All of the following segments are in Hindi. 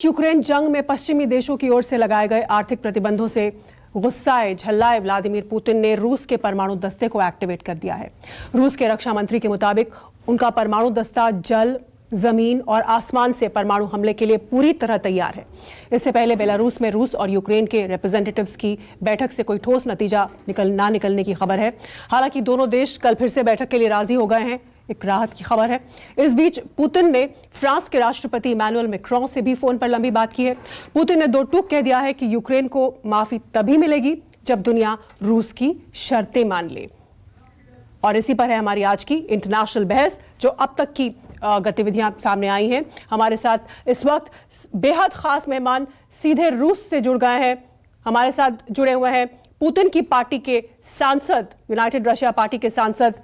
यूक्रेन जंग में पश्चिमी देशों की ओर से लगाए गए आर्थिक प्रतिबंधों से गुस्साए झल्लाए व्लादिमीर पुतिन ने रूस के परमाणु दस्ते को एक्टिवेट कर दिया है। रूस के रक्षा मंत्री के मुताबिक उनका परमाणु दस्ता जल, जमीन और आसमान से परमाणु हमले के लिए पूरी तरह तैयार है। इससे पहले बेलारूस में रूस और यूक्रेन के रिप्रेजेंटेटिव्स की बैठक से कोई ठोस नतीजा निकलने की खबर है। हालांकि दोनों देश कल फिर से बैठक के लिए राजी हो गए हैं, एक राहत की खबर है। इस बीच पुतिन ने फ्रांस के राष्ट्रपति इमैनुअल मैक्रों से भी फोन पर लंबी बात की है। पुतिन ने दो टूक कह दिया है कि यूक्रेन को माफी तभी मिलेगी जब दुनिया रूस की शर्तें मान ले। और इसी पर है हमारी आज की इंटरनेशनल बहस, जो अब तक की गतिविधियां सामने आई हैं। हमारे साथ इस वक्त बेहद खास मेहमान सीधे रूस से जुड़ गए हैं। हमारे साथ जुड़े हुए हैं पुतिन की पार्टी के सांसद, यूनाइटेड रशिया पार्टी के सांसद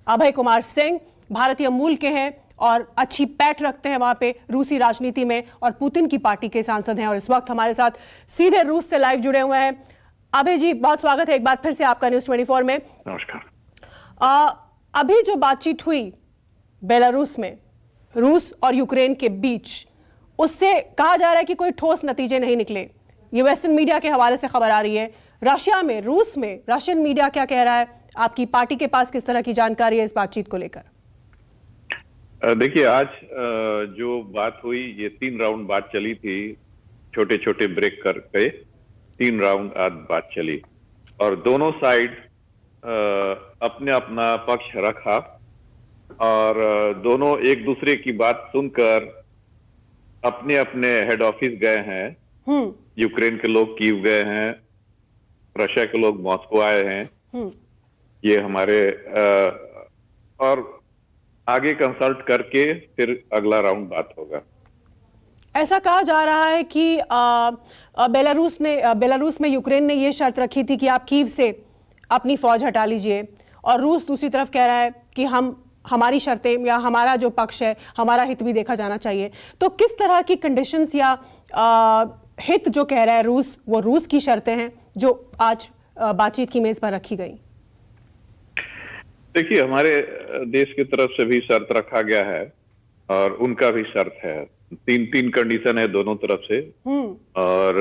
अभय कुमार सिंह, भारतीय मूल के हैं और अच्छी पैठ रखते हैं वहां पे रूसी राजनीति में, और पुतिन की पार्टी के सांसद हैं और इस वक्त हमारे साथ सीधे रूस से लाइव जुड़े हुए हैं। अभय जी, बहुत स्वागत है एक बार फिर से आपका न्यूज़ 24 में। नमस्कार। अभी जो बातचीत हुई बेलारूस में रूस और यूक्रेन के बीच, उससे कहा जा रहा है कि कोई ठोस नतीजे नहीं निकले। ये वेस्टर्न मीडिया के हवाले से खबर आ रही है। रशिया में, रूस में रशियन मीडिया क्या कह रहा है? आपकी पार्टी के पास किस तरह की जानकारी है इस बातचीत को लेकर? देखिए, आज जो बात हुई, ये 3 राउंड बात चली थी, छोटे छोटे ब्रेक करके 3 राउंड आज बात चली और दोनों साइड अपने अपना पक्ष रखा और दोनों एक दूसरे की बात सुनकर अपने अपने हेड ऑफिस गए हैं। यूक्रेन के लोग कीव गए हैं, रशिया के लोग मॉस्को आए हैं। ये हमारे और आगे कंसल्ट करके फिर अगला राउंड बात होगा। ऐसा कहा जा रहा है कि बेलारूस में यूक्रेन ने ये शर्त रखी थी कि आप कीव से अपनी फौज हटा लीजिए, और रूस दूसरी तरफ कह रहा है कि हमारी शर्तें या हमारा जो पक्ष है, हमारा हित भी देखा जाना चाहिए। तो किस तरह की कंडीशंस या हित जो कह रहा है रूस, वो रूस की शर्तें हैं जो आज बातचीत की मेज पर रखी गई? देखिए, हमारे देश की तरफ से भी शर्त रखा गया है और उनका भी शर्त है। 3 कंडीशन है दोनों तरफ से और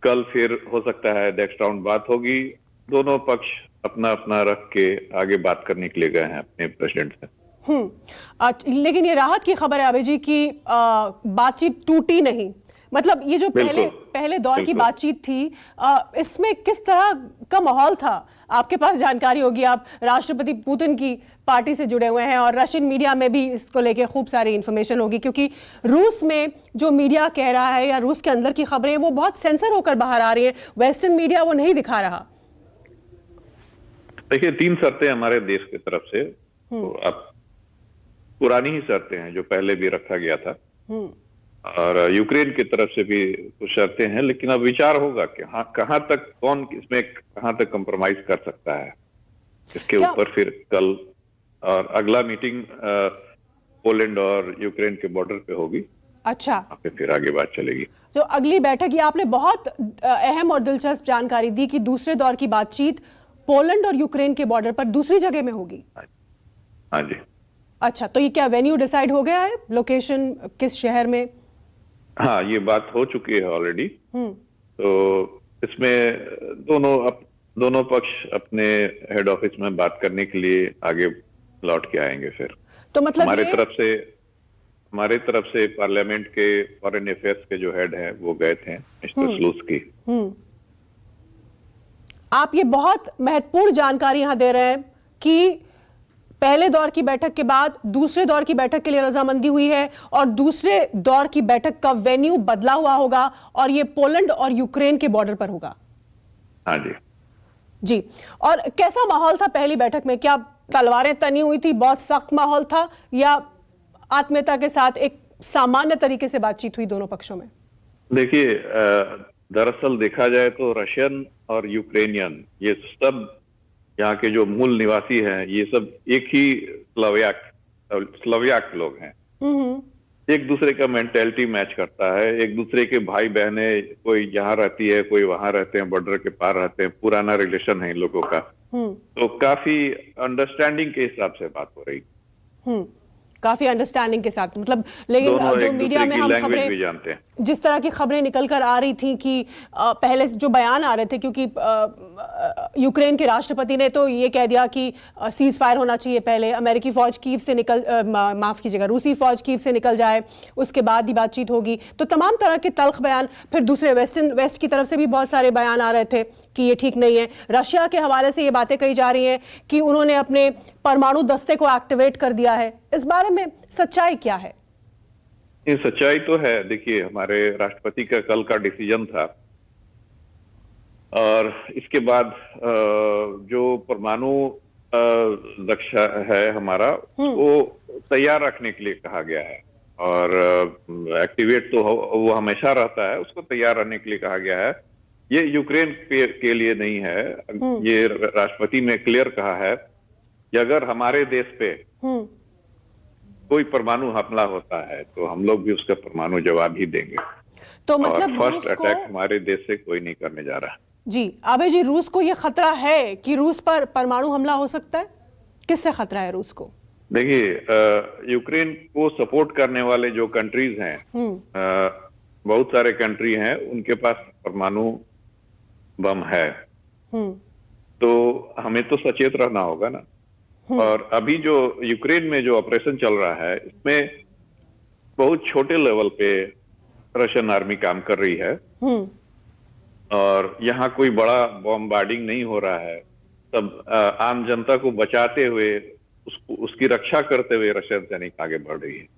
कल फिर हो सकता है नेक्स्ट राउंड बात होगी। दोनों पक्ष अपना अपना रख के आगे बात करने के लिए गए हैं अपने प्रेसिडेंट से। लेकिन ये राहत की खबर है अभय जी की बातचीत टूटी नहीं। मतलब ये जो पहले दौर की बातचीत थी, इसमें किस तरह का माहौल था? आपके पास जानकारी होगी, आप राष्ट्रपति पुतिन की पार्टी से जुड़े हुए हैं और रशियन मीडिया में भी इसको लेके खूब सारी इंफॉर्मेशन होगी, क्योंकि रूस में जो मीडिया कह रहा है या रूस के अंदर की खबरें वो बहुत सेंसर होकर बाहर आ रही है। वेस्टर्न मीडिया वो नहीं दिखा रहा। देखिए, 3 शर्तें हमारे देश की तरफ से, तो अब पुरानी ही शर्तें हैं जो पहले भी रखा गया था और यूक्रेन की तरफ से भी कुछ शर्तें हैं, लेकिन अब विचार होगा कि हाँ, कहां तक कौन इसमें कहां तक कंप्रोमाइज कर सकता है। इसके ऊपर फिर कल और अगला मीटिंग पोलैंड और यूक्रेन के बॉर्डर पे होगी। अच्छा, फिर आगे बात चलेगी। तो अगली बैठक, ये आपने बहुत अहम और दिलचस्प जानकारी दी कि दूसरे दौर की बातचीत पोलैंड और यूक्रेन के बॉर्डर पर दूसरी जगह में होगी। हाँ जी। अच्छा, तो ये क्या वेन्यू डिसाइड हो गया है, लोकेशन किस शहर में? हाँ, ये बात हो चुकी है ऑलरेडी। तो इसमें दोनों पक्ष अपने हेड ऑफिस में बात करने के लिए आगे लौट के आएंगे फिर। तो मतलब हमारे तरफ से पार्लियामेंट के फॉरेन अफेयर्स के जो हेड हैं वो गए थे, मिस्टर स्लूस्की। आप ये बहुत महत्वपूर्ण जानकारी यहां दे रहे हैं कि पहले दौर की बैठक के बाद दूसरे दौर की बैठक के लिए रजामंदी हुई है और दूसरे दौर की बैठक का वेन्यू बदला हुआ होगा और ये पोलैंड और यूक्रेन के बॉर्डर पर होगा। हाँ जी। जी, और कैसा माहौल था पहली बैठक में? क्या तलवारें तनी हुई थी, बहुत सख्त माहौल था, या आत्मीयता के साथ एक सामान्य तरीके से बातचीत हुई दोनों पक्षों में? देखिए, दरअसल देखा जाए तो रशियन और यूक्रेनियन, ये सब यहाँ के जो मूल निवासी हैं, ये सब एक ही स्लोवियाक लोग हैं। एक दूसरे का मेंटेलिटी मैच करता है, एक दूसरे के भाई बहने, कोई यहाँ रहती है, कोई वहां रहते हैं, बॉर्डर के पार रहते हैं, पुराना रिलेशन है इन लोगों का। तो काफी अंडरस्टैंडिंग के हिसाब से बात हो रही। काफी अंडरस्टैंडिंग के साथ, मतलब लेकिन दोनों जो एक मीडिया दूसरे में की हम लैंग्वेज खबरें, भी जानते हैं। जिस तरह की खबरें निकल कर आ रही थी कि पहले जो बयान आ रहे थे, क्योंकि यूक्रेन के राष्ट्रपति ने तो ये कह दिया कि सीज फायर होना चाहिए, पहले अमेरिकी फौज कीव से निकल माफ कीजिएगा, रूसी फौज कीव से निकल जाए, उसके बाद ही बातचीत होगी। तो तमाम तरह के तल्ख बयान, फिर दूसरे वेस्ट की तरफ से भी बहुत सारे बयान आ रहे थे कि ये ठीक नहीं है। रशिया के हवाले से ये बातें कही जा रही हैं कि उन्होंने अपने परमाणु दस्ते को एक्टिवेट कर दिया है। इस बारे में सच्चाई क्या है? ये सच्चाई तो है। देखिए, हमारे राष्ट्रपति का कल का डिसीजन था, और इसके बाद जो परमाणु रक्षा है हमारा, वो तैयार रखने के लिए कहा गया है। और एक्टिवेट तो वो हमेशा रहता है, उसको तैयार रहने के लिए कहा गया है। ये यूक्रेन के लिए नहीं है। ये राष्ट्रपति ने क्लियर कहा है कि अगर हमारे देश पे कोई परमाणु हमला होता है तो हम लोग भी उसका परमाणु जवाब ही देंगे। तो मतलब फर्स्ट अटैक हमारे देश से कोई नहीं करने जा रहा। जी आबे जी, रूस को यह खतरा है कि रूस पर परमाणु हमला हो सकता है? किससे खतरा है रूस को? देखिए, यूक्रेन को सपोर्ट करने वाले जो कंट्रीज हैं, बहुत सारे कंट्री हैं, उनके पास परमाणु बम है। तो हमें तो सचेत रहना होगा ना। और अभी जो यूक्रेन में जो ऑपरेशन चल रहा है, इसमें बहुत छोटे लेवल पे रशियन आर्मी काम कर रही है, और यहाँ कोई बड़ा बॉम्बार्डिंग नहीं हो रहा है। सब आम जनता को बचाते हुए, उसकी रक्षा करते हुए रशियन सैनिक आगे बढ़ रही है।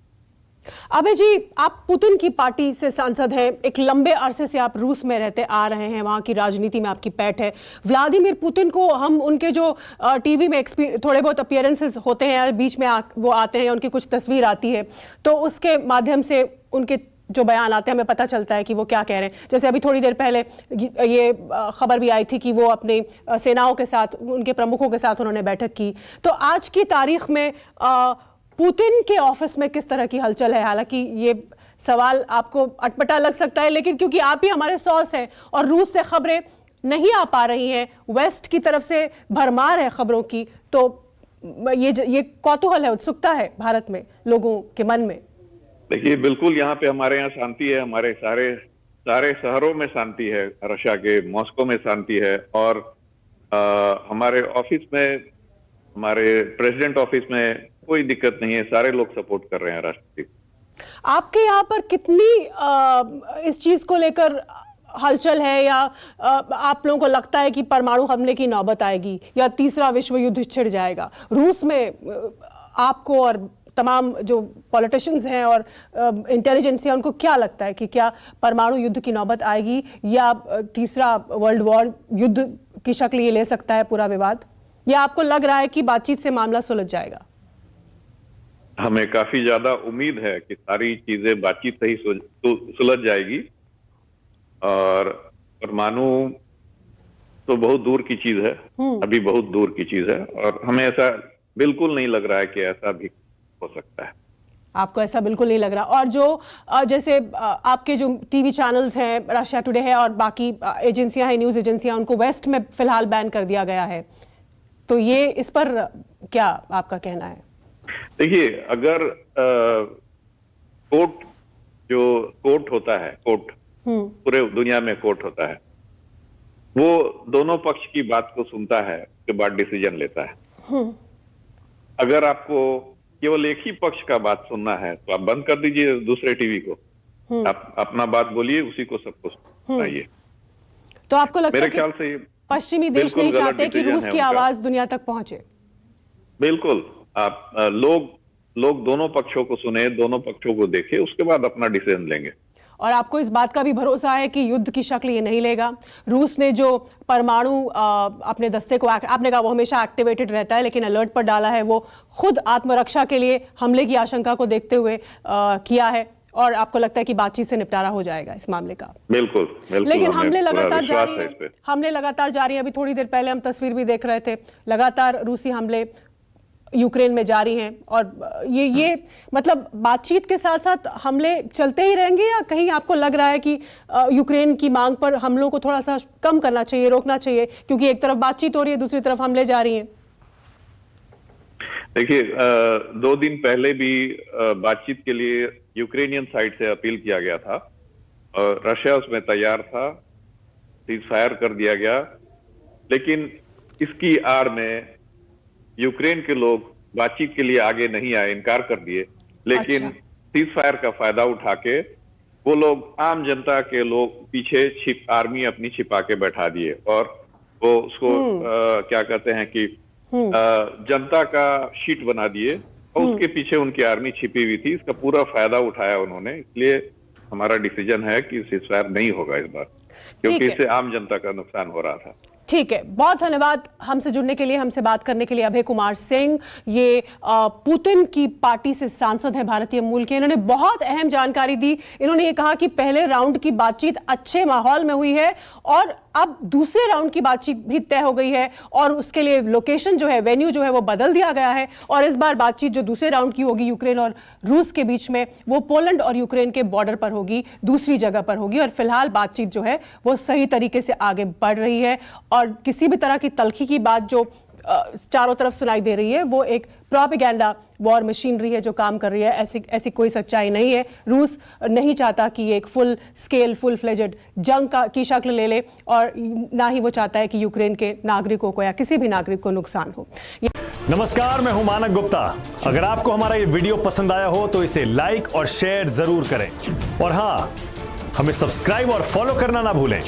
अबे जी, आप पुतिन की पार्टी से सांसद हैं, एक लंबे अरसे से आप रूस में रहते आ रहे हैं, वहां की राजनीति में आपकी पैठ है। व्लादिमीर पुतिन को हम उनके जो टीवी में थोड़े बहुत अपीयरेंसेस होते हैं, बीच में वो आते हैं, उनकी कुछ तस्वीर आती है, तो उसके माध्यम से उनके जो बयान आते हैं हमें पता चलता है कि वो क्या कह रहे हैं। जैसे अभी थोड़ी देर पहले ये खबर भी आई थी कि वो अपनी सेनाओं के साथ, उनके प्रमुखों के साथ उन्होंने बैठक की। तो आज की तारीख में पुतिन के ऑफिस में किस तरह की हलचल है? हालांकि ये सवाल आपको अटपटा लग सकता है, लेकिन क्योंकि आप ही हमारे सॉस हैं और रूस से खबरें नहीं आ पा रही हैं, वेस्ट की तरफ से भरमार है खबरों की, तो ये कौतूहल है, उत्सुकता है भारत में, लोगों के मन में। देखिए, बिल्कुल यहाँ पे हमारे यहाँ शांति है, हमारे सारे शहरों में शांति है, रशिया के मॉस्को में शांति है, और हमारे ऑफिस में, हमारे प्रेसिडेंट ऑफिस में कोई दिक्कत नहीं है। सारे लोग सपोर्ट कर रहे हैं राष्ट्रपति। आपके यहाँ पर कितनी इस चीज को लेकर हलचल है, या आप लोगों को लगता है कि परमाणु हमले की नौबत आएगी या तीसरा विश्व युद्ध छिड़ जाएगा? रूस में आपको और तमाम जो पॉलिटिशियंस हैं और इंटेलिजेंसिया, उनको क्या लगता है कि क्या परमाणु युद्ध की नौबत आएगी, या तीसरा वर्ल्ड वॉर युद्ध की शक्ल ये ले सकता है पूरा विवाद, या आपको लग रहा है कि बातचीत से मामला सुलझ जाएगा? हमें काफी ज्यादा उम्मीद है कि सारी चीजें बातचीत से ही सुलझ जाएगी, और परमाणु तो बहुत दूर की चीज है, अभी बहुत दूर की चीज है, और हमें ऐसा बिल्कुल नहीं लग रहा है कि ऐसा भी हो सकता है। आपको ऐसा बिल्कुल नहीं लग रहा? और जो जैसे आपके जो टीवी चैनल्स हैं, रशिया टुडे है और बाकी एजेंसियां हैं, न्यूज एजेंसियां, उनको वेस्ट में फिलहाल बैन कर दिया गया है, तो ये इस पर क्या आपका कहना है? देखिए, अगर कोर्ट होता है, कोर्ट पूरे दुनिया में कोर्ट होता है, वो दोनों पक्ष की बात को सुनता है, उसके बाद डिसीजन लेता है। अगर आपको केवल एक ही पक्ष का बात सुनना है तो आप बंद कर दीजिए दूसरे टीवी को, आप अपना बात बोलिए, उसी को सब कुछ सुनाइए। तो आपको लगता है मेरे ख्याल से पश्चिमी देश नहीं चाहते कि रूस की आवाज दुनिया तक पहुंचे? बिल्कुल। आप लोग दोनों पक्षों को सुने, दोनों पक्षों को देखे, उसके बाद अपना डिसीजन लेंगे। और आपको इस बात का भी भरोसा है कि युद्ध की शक्ल ये नहीं लेगा? रूस ने जो परमाणु अपने दस्ते को, आपने कहा वो हमेशा एक्टिवेटेड रहता है, लेकिन अलर्ट पर डाला है, वो खुद आत्मरक्षा के लिए हमले की आशंका को देखते हुए किया है, और आपको लगता है कि बातचीत से निपटारा हो जाएगा इस मामले का? बिल्कुल, लेकिन हमले लगातार जारी है, हमले लगातार जारी है। अभी थोड़ी देर पहले हम तस्वीर भी देख रहे थे, लगातार रूसी हमले यूक्रेन में जारी हैं, और ये मतलब बातचीत के साथ साथ हमले चलते ही रहेंगे, या कहीं आपको लग रहा है कि यूक्रेन की मांग पर हमलों को थोड़ा सा कम करना चाहिए, रोकना चाहिए, क्योंकि एक तरफ बातचीत हो रही है, दूसरी तरफ हमले जारी हैं? देखिए 2 दिन पहले भी बातचीत के लिए यूक्रेनियन साइड से अपील किया गया था और रशिया उसमें तैयार था, सीज फायर कर दिया गया, लेकिन इसकी आड़ में यूक्रेन के लोग बातचीत के लिए आगे नहीं आए, इनकार कर दिए। लेकिन अच्छा। सीज फायर का फायदा उठा के वो लोग आम जनता के लोग पीछे आर्मी अपनी छिपा के बैठा दिए और वो उसको क्या कहते हैं कि जनता का शीट बना दिए और उसके पीछे उनकी आर्मी छिपी हुई थी। इसका पूरा फायदा उठाया उन्होंने, इसलिए हमारा डिसीजन है कि सीज फायर नहीं होगा इस बार, क्योंकि इससे आम जनता का नुकसान हो रहा था। ठीक है, बहुत धन्यवाद हमसे जुड़ने के लिए, हमसे बात करने के लिए अभय कुमार सिंह। ये पुतिन की पार्टी से सांसद हैं, भारतीय मूल के। इन्होंने बहुत अहम जानकारी दी। इन्होंने ये कहा कि पहले राउंड की बातचीत अच्छे माहौल में हुई है और अब दूसरे राउंड की बातचीत भी तय हो गई है और उसके लिए लोकेशन जो है, वेन्यू जो है वो बदल दिया गया है और इस बार बातचीत जो दूसरे राउंड की होगी यूक्रेन और रूस के बीच में, वो पोलैंड और यूक्रेन के बॉर्डर पर होगी, दूसरी जगह पर होगी। और फिलहाल बातचीत जो है वो सही तरीके से आगे बढ़ रही है और किसी भी तरह की तल्खी की बात जो चारों तरफ सुनाई दे रही है वो एक प्रोपेगेंडा वॉर मशीनरी है जो काम कर रही है। ऐसी कोई सच्चाई नहीं है। रूस नहीं चाहता कि ये एक फुल स्केल, फुल फ्लेजेड जंग की शक्ल ले ले और ना ही वो चाहता है कि यूक्रेन के नागरिकों को या किसी भी नागरिक को नुकसान हो। नमस्कार, मैं हूं मानक गुप्ता। अगर आपको हमारा ये वीडियो पसंद आया हो तो इसे लाइक और शेयर जरूर करें और हाँ, हमें सब्सक्राइब और फॉलो करना ना भूलें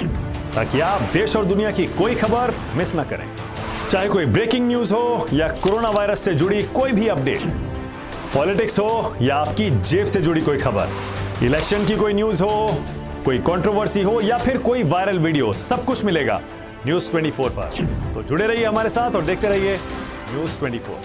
ताकि आप देश और दुनिया की कोई खबर मिस ना करें। चाहे कोई ब्रेकिंग न्यूज हो या कोरोना वायरस से जुड़ी कोई भी अपडेट, पॉलिटिक्स हो या आपकी जेब से जुड़ी कोई खबर, इलेक्शन की कोई न्यूज हो, कोई कंट्रोवर्सी हो या फिर कोई वायरल वीडियो, सब कुछ मिलेगा न्यूज़ 24 पर। तो जुड़े रहिए हमारे साथ और देखते रहिए न्यूज़ 24।